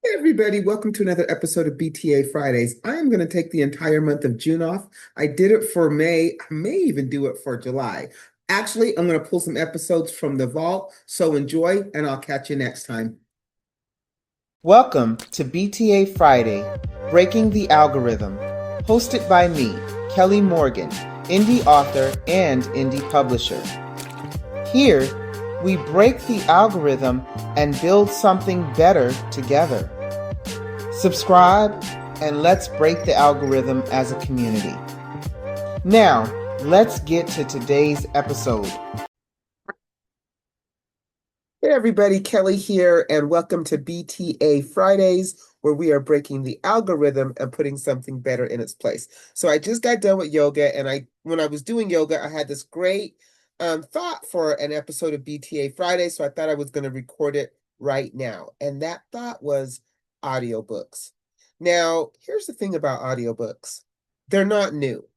Hey everybody, welcome to another episode of BTA Fridays. I am going to take the entire month of June off. I did it for May. I may even do it for July. Actually, I'm going to pull some episodes from the vault, so enjoy, and I'll catch you next time. Welcome to BTA Friday, Breaking the Algorithm, hosted by me, Kelly Morgan, indie author and indie publisher. Here, we break the algorithm and build something better together. Subscribe and let's break the algorithm as a community. Now, let's get to today's episode. Hey everybody, Kelly here, and welcome to BTA Fridays, where we are breaking the algorithm and putting something better in its place. So I just got done with yoga, and when I was doing yoga, I had this great thought for an episode of BTA Friday, so I thought I was going to record it right now. And that thought was audiobooks. Now, here's the thing about audiobooks. They're not new.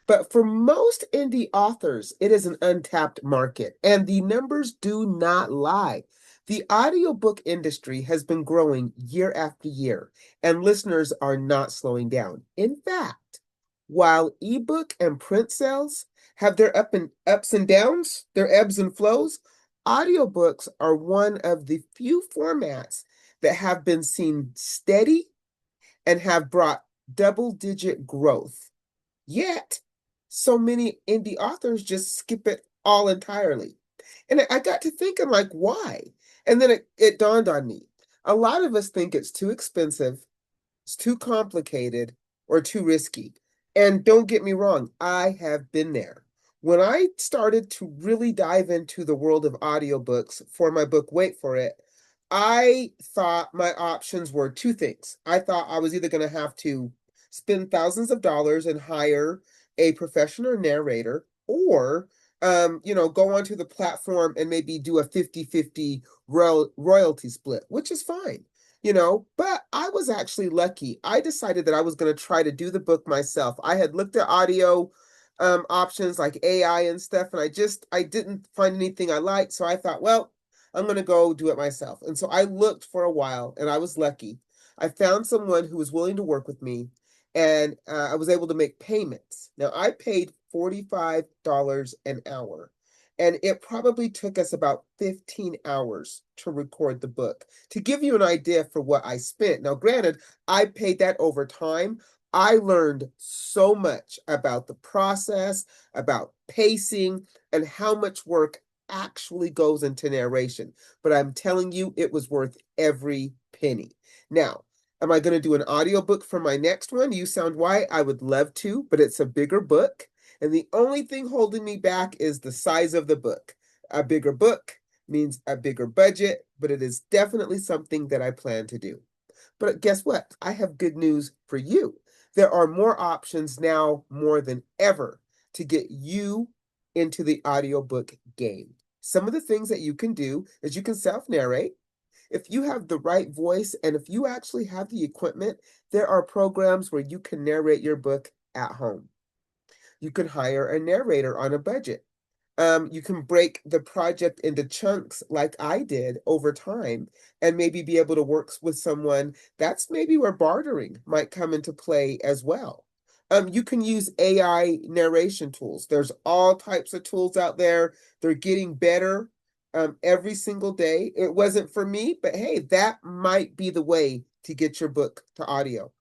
But for most indie authors, it is an untapped market, and the numbers do not lie. The audiobook industry has been growing year after year, and listeners are not slowing down. In fact, while ebook and print sales have their ups and downs, their ebbs and flows, audiobooks are one of the few formats that have been seen steady and have brought double-digit growth. Yet, so many indie authors just skip it all entirely. And I got to thinking, like, why? And then it dawned on me. A lot of us think it's too expensive, it's too complicated, or too risky. And don't get me wrong, I have been there. When I started to really dive into the world of audiobooks for my book, Wait for It, I thought my options were two things. I thought I was either going to have to spend thousands of dollars and hire a professional narrator, or go onto the platform and maybe do a 50-50 royalty split, which is fine. But I was actually lucky. I decided that I was going to try to do the book myself. I had looked at audio options like AI and stuff, and I didn't find anything I liked. So I thought, well, I'm going to go do it myself. And so I looked for a while, and I was lucky. I found someone who was willing to work with me, and I was able to make payments. Now, I paid $45 an hour, and it probably took us about 15 hours to record the book. To give you an idea for what I spent. Now, granted, I paid that over time. I learned so much about the process, about pacing, and how much work actually goes into narration. But I'm telling you, it was worth every penny. Now, am I going to do an audiobook for my next one? You Sound Why? I would love to, but it's a bigger book. And the only thing holding me back is the size of the book. A bigger book means a bigger budget, but it is definitely something that I plan to do. But guess what? I have good news for you. There are more options now more than ever to get you into the audiobook game. Some of the things that you can do is you can self-narrate. If you have the right voice and if you actually have the equipment, there are programs where you can narrate your book at home. You can hire a narrator on a budget. You can break the project into chunks like I did over time and maybe be able to work with someone. That's maybe where bartering might come into play as well. You can use AI narration tools. There's all types of tools out there. They're getting better every single day. It wasn't for me, but hey, that might be the way to get your book to audio.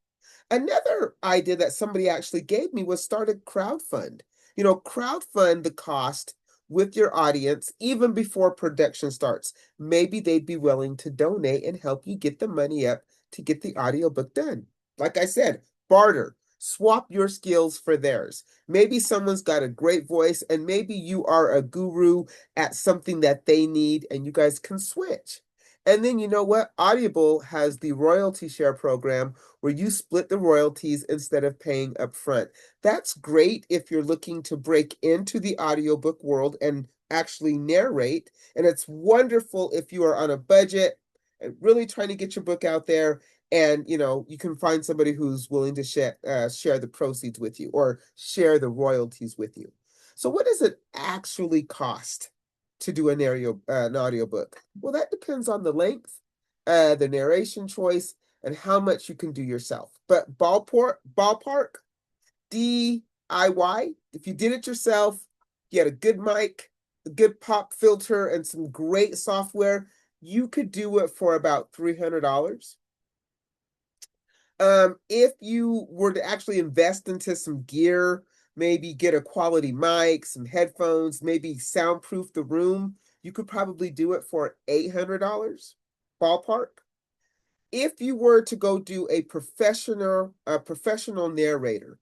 Another idea that somebody actually gave me was start a crowdfund. Crowdfund the cost with your audience even before production starts. Maybe they'd be willing to donate and help you get the money up to get the audiobook done. Like I said, barter. Swap your skills for theirs. Maybe someone's got a great voice and maybe you are a guru at something that they need and you guys can switch. And then you know what? Audible has the royalty share program where you split the royalties instead of paying upfront. That's great if you're looking to break into the audiobook world and actually narrate. And it's wonderful if you are on a budget and really trying to get your book out there. And you can find somebody who's willing to share the proceeds with you or share the royalties with you. So what does it actually cost to do an audiobook? Well, that depends on the length, the narration choice, and how much you can do yourself. But ballpark, DIY, if you did it yourself, you had a good mic, a good pop filter, and some great software, you could do it for about $300. If you were to actually invest into some gear, maybe get a quality mic, some headphones, maybe soundproof the room, you could probably do it for $800 ballpark. If you were to go do a professional narrator,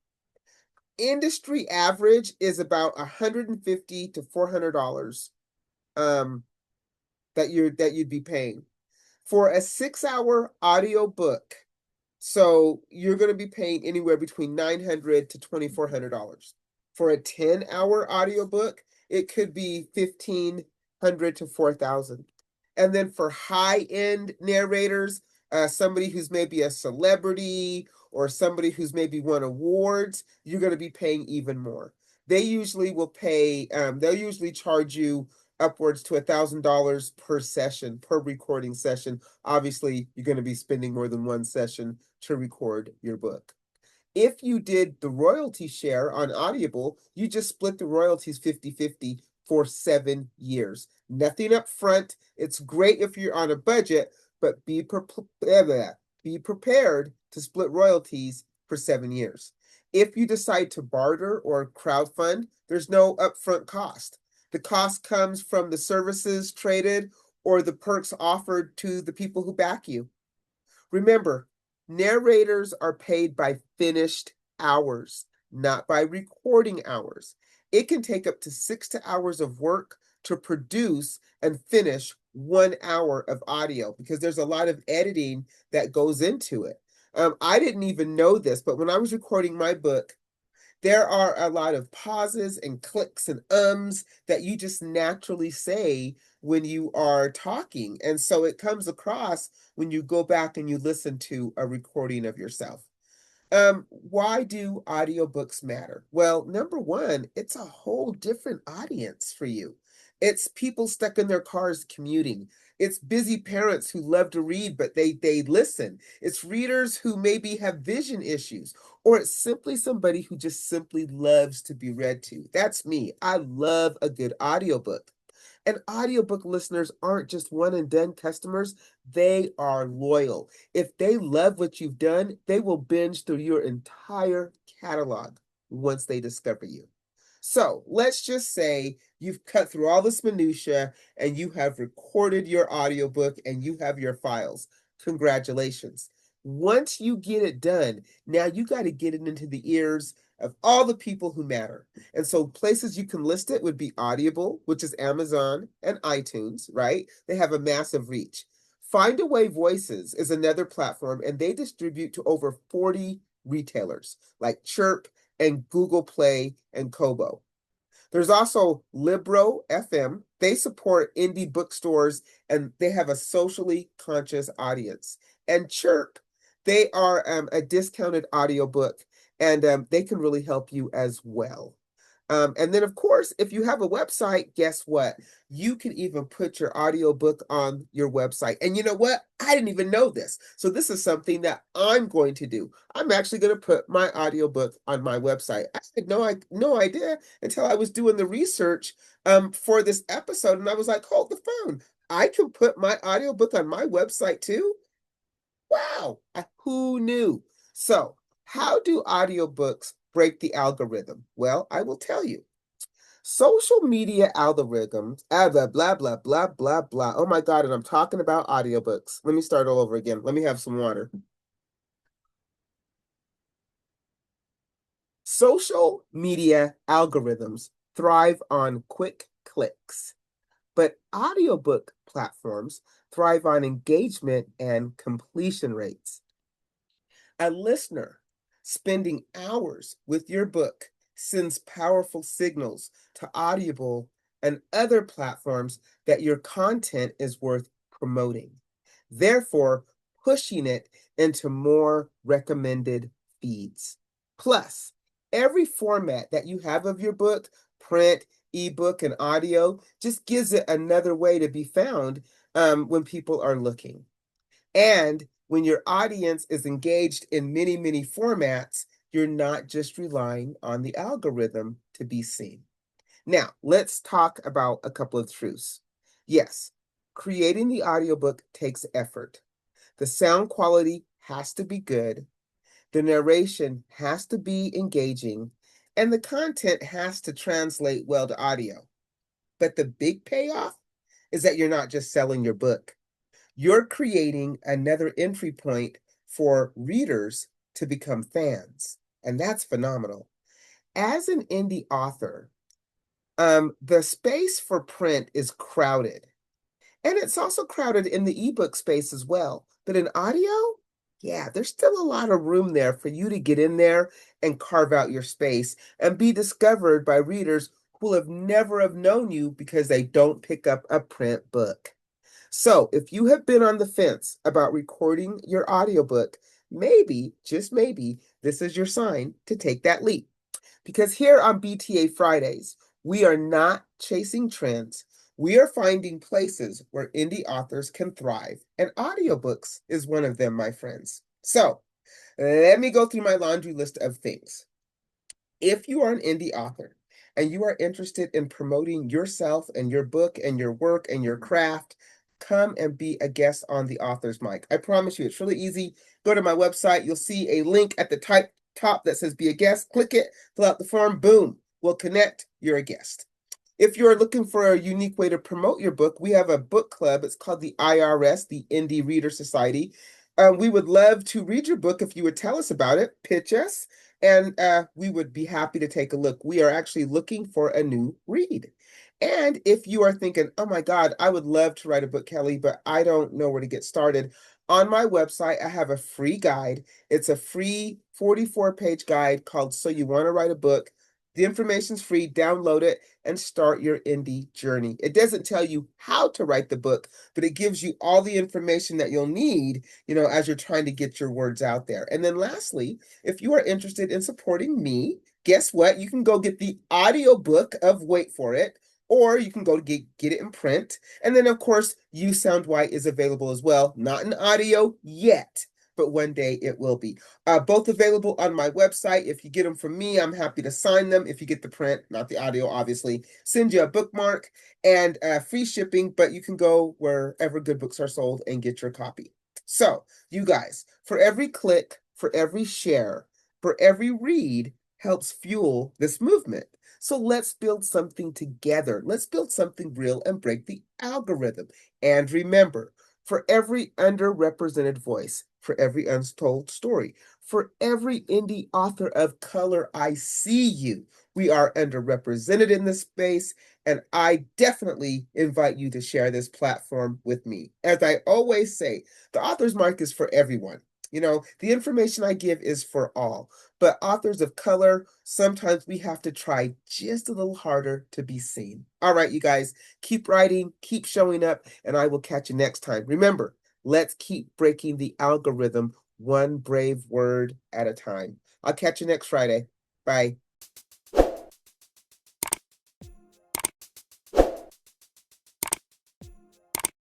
industry average is about $150 to $400 um that you'd be paying for a 6-hour audio book. So you're going to be paying anywhere between $900 to $2,400. For a 10-hour audiobook, it could be $1,500 to $4,000. And then for high-end narrators, somebody who's maybe a celebrity or somebody who's maybe won awards, you're going to be paying even more. They'll usually charge you upwards to $1,000 per session, per recording session. Obviously, you're going to be spending more than one session to record your book. If you did the royalty share on Audible, you just split the royalties 50-50 for 7 years. Nothing up front. It's great if you're on a budget, but be prepared to split royalties for 7 years. If you decide to barter or crowdfund, there's no upfront cost. The cost comes from the services traded or the perks offered to the people who back you. Remember, narrators are paid by finished hours, not by recording hours. It can take up to 6 hours of work to produce and finish 1 hour of audio because there's a lot of editing that goes into it. I didn't even know this, but when I was recording my book, there are a lot of pauses and clicks and ums that you just naturally say when you are talking. And so it comes across when you go back and you listen to a recording of yourself. Why do audiobooks matter? Well, number one, it's a whole different audience for you. It's people stuck in their cars commuting. It's busy parents who love to read, but they listen. It's readers who maybe have vision issues, or it's simply somebody who just simply loves to be read to. That's me. I love a good audiobook. And audiobook listeners aren't just one and done customers, they are loyal. If they love what you've done, they will binge through your entire catalog once they discover you. So let's just say you've cut through all this minutia and you have recorded your audiobook and you have your files. Congratulations. Once you get it done, now you got to get it into the ears of all the people who matter. And so places you can list it would be Audible, which is Amazon and iTunes, right? They have a massive reach. Findaway Voices is another platform, and they distribute to over 40 retailers like Chirp and Google Play and Kobo. There's also Libro FM. They support indie bookstores and they have a socially conscious audience. And Chirp, they are a discounted audiobook and they can really help you as well. And then, of course, if you have a website, guess what? You can even put your audiobook on your website. And you know what? I didn't even know this. So this is something that I'm going to do. I'm actually going to put my audiobook on my website. I had no idea until I was doing the research for this episode. And I was like, hold the phone. I can put my audiobook on my website too? Wow, who knew? So, how do audiobooks break the algorithm? Well, I will tell you. Social media algorithms, blah, blah, blah, blah, blah, blah. Oh my God, and I'm talking about audiobooks. Let me start all over again. Let me have some water. Social media algorithms thrive on quick clicks, but audiobook platforms thrive on engagement and completion rates. A listener spending hours with your book sends powerful signals to Audible and other platforms that your content is worth promoting, therefore, pushing it into more recommended feeds. Plus, every format that you have of your book, print, ebook, and audio, just gives it another way to be found when people are looking. And when your audience is engaged in many, many formats, you're not just relying on the algorithm to be seen. Now, let's talk about a couple of truths. Yes, creating the audiobook takes effort. The sound quality has to be good, the narration has to be engaging, and the content has to translate well to audio. But the big payoff is that you're not just selling your book, you're creating another entry point for readers to become fans. And that's phenomenal. As an indie author, the space for print is crowded. And it's also crowded in the ebook space as well. But in audio, yeah, there's still a lot of room there for you to get in there and carve out your space and be discovered by readers who will have never have known you because they don't pick up a print book. So, if you have been on the fence about recording your audiobook, maybe, just maybe, this is your sign to take that leap. Because here on BTA Fridays, we are not chasing trends. We are finding places where indie authors can thrive, and audiobooks is one of them, my friends. So, let me go through my laundry list of things. If you are an indie author and you are interested in promoting yourself and your book and your work and your craft, come and be a guest on the author's mic. I promise you, it's really easy. Go to my website. You'll see a link at the top that says be a guest. Click it, fill out the form. Boom. We'll connect. You're a guest. If you're looking for a unique way to promote your book, we have a book club. It's called the IRS, the Indie Reader Society. We would love to read your book if you would tell us about it, pitch us, and we would be happy to take a look. We are actually looking for a new read. And if you are thinking, oh my God, I would love to write a book, Kelly, but I don't know where to get started. On my website, I have a free guide. It's a free 44-page guide called So You Want to Write a Book. The information's free. Download it and start your indie journey. It doesn't tell you how to write the book, but it gives you all the information that you'll need, as you're trying to get your words out there. And then lastly, if you are interested in supporting me, guess what? You can go get the audiobook of Wait For It, or you can go get it in print. And then, of course, You Sound White is available as well. Not in audio yet, but one day it will be. Both available on my website. If you get them from me, I'm happy to sign them. If you get the print, not the audio, obviously, send you a bookmark and free shipping, but you can go wherever good books are sold and get your copy. So, you guys, for every click, for every share, for every read helps fuel this movement. So let's build something together. Let's build something real and break the algorithm. And remember, for every underrepresented voice, for every untold story, for every indie author of color, I see you. We are underrepresented in this space, and I definitely invite you to share this platform with me. As I always say, the author's mark is for everyone. The information I give is for all, but authors of color, sometimes we have to try just a little harder to be seen. All right, you guys, keep writing, keep showing up, and I will catch you next time. Remember, let's keep breaking the algorithm one brave word at a time. I'll catch you next Friday. Bye.